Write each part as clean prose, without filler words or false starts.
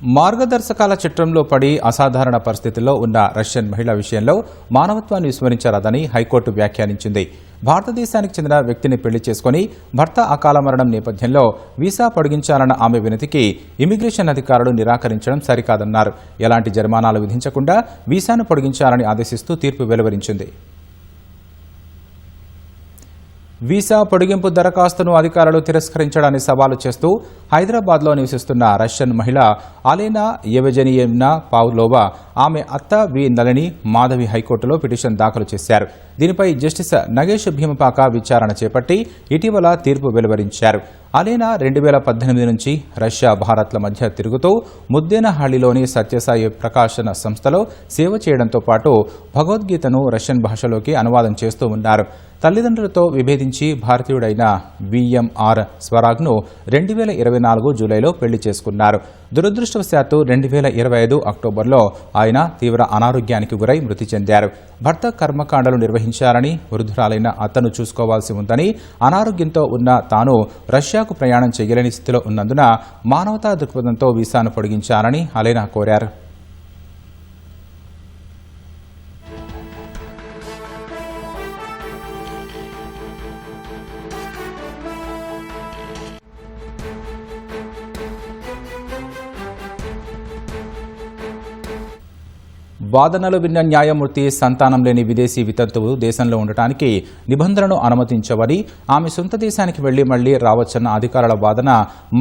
మార్గదర్శకాల చట్రంలో పడి అసాధారణ పరిస్థితుల్లో ఉన్న రష్యన్ మహిళ విషయంలో మానవత్వాన్ని విస్మరించారని హైకోర్టు వ్యాఖ్యానించింది. భారతదేశానికి చెందిన వ్యక్తిని పెళ్లి చేసుకుని భర్త అకాల మరణం నేపథ్యంలో వీసా పొడిగించాలన్న ఆమె వినతికి ఇమిగ్రేషన్ అధికారులు నిరాకరించడం సరికాదన్నారు. ఎలాంటి జరిమానాలు విధించకుండా వీసాను పొడిగించాలని ఆదేశిస్తూ తీర్పు వెలువరించింది. వీసా పొడిగింపు దరఖాస్తును అధికారులు తిరస్కరించడాన్ని సవాలు చేస్తూ హైదరాబాద్లో నివసిస్తున్న రష్యన్ మహిళ అలెనా యెవజెనియెవ్నా పావ్లోవా, ఆమె అత్త వి నళిని మాధవి హైకోర్టులో పిటిషన్ దాఖలు చేశారు. దీనిపై జస్టిస్ నగేష్ భీమపాక విచారణ చేపట్టి ఇటీవల తీర్పు వెలువరించారు. అలెనా 2018 నుంచి రష్యా, భారత్ల మధ్య తిరుగుతూ ముద్దేనహళ్లిలోని సత్యసాయి ప్రకాశన సంస్థలో సేవ చేయడంతో పాటు భగవద్గీతను రష్యన్ భాషలోకి అనువాదం చేస్తూ ఉన్నారు. తల్లిదండ్రులతో విభేదించి భారతీయుడైన విఎంఆర్ స్వరాగ్ను 2024 జూలైలో పెళ్లి చేసుకున్నారు. దురదృష్టవశాత్తు 2025 అక్టోబర్లో ఆయన తీవ్ర అనారోగ్యానికి గురై మృతి చెందారు. భర్త కర్మకాండలు నిర్వహించారని, వృద్ధురాలైన అత్తను చూసుకోవాల్సి ఉందని, అనారోగ్యంతో ఉన్న తాను రష్యాకు ప్రయాణం చేయలేని స్థితిలో ఉన్నందున మానవతా దృక్పథంతో వీసాను పొడిగించాలని అలెనా కోరారు. వాదనలు విన్న న్యాయమూర్తి సంతానం లేని విదేశీ వితంతువు దేశంలో ఉండటానికి నిబంధనను అనుమతించవని, ఆమె సొంత దేశానికి వెళ్లి మళ్లీ రావచ్చన్న అధికారుల వాదన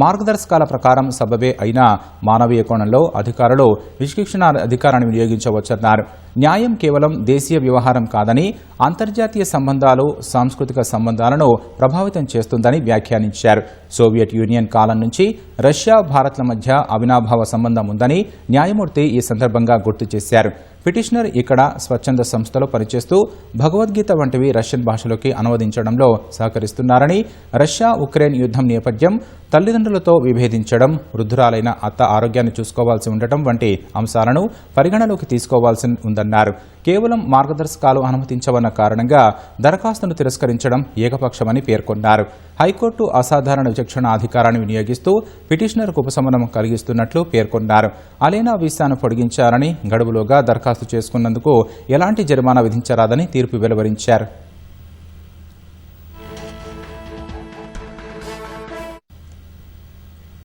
మార్గదర్శకాల ప్రకారం సబబే అయినా మానవీయ కోణంలో అధికారులు విచక్షణ అధికారాన్ని వినియోగించవచ్చన్నారు. న్యాయం కేవలం దేశీయ వ్యవహారం కాదని, అంతర్జాతీయ సంబంధాలు, సాంస్కృతిక సంబంధాలను ప్రభావితం చేస్తుందని వ్యాఖ్యానించారు. సోవియట్ యూనియన్ కాలం నుంచి రష్యా, భారత్ల మధ్య అవినాభావ సంబంధం ఉందని న్యాయమూర్తి ఈ సందర్భంగా గుర్తు చేశారు. పిటిషనర్ ఇక్కడ స్వచ్ఛంద సంస్థలో పనిచేస్తూ భగవద్గీత వంటివి రష్యన్ భాషలోకి అనువదించడంలో సహకరిస్తున్నారని, రష్యా ఉక్రెయిన్ యుద్ధం నేపథ్యం, తల్లిదండ్రులతో విభేదించడం, వృద్ధురాలైన అత్త ఆరోగ్యాన్ని చూసుకోవాల్సి ఉండటం వంటి అంశాలను పరిగణలోకి తీసుకోవాల్సి ఉందన్నారు. కేవలం మార్గదర్శకాలు అనుమతించవన్న కారణంగా దరఖాస్తును తిరస్కరించడం ఏకపక్షమని పేర్కొన్నారు. హైకోర్టు అసాధారణ విచక్షణ అధికారాన్ని వినియోగిస్తూ పిటిషనర్కు ఉపశమనం కలిగిస్తున్నట్లు పేర్కొన్నారు. అలెనా వీసాను పొడిగించారని, గడువులోగా దరఖాస్తు చేసుకున్నందుకు ఎలాంటి జరిమానా విధించరాదని తీర్పు వెలువరించారు.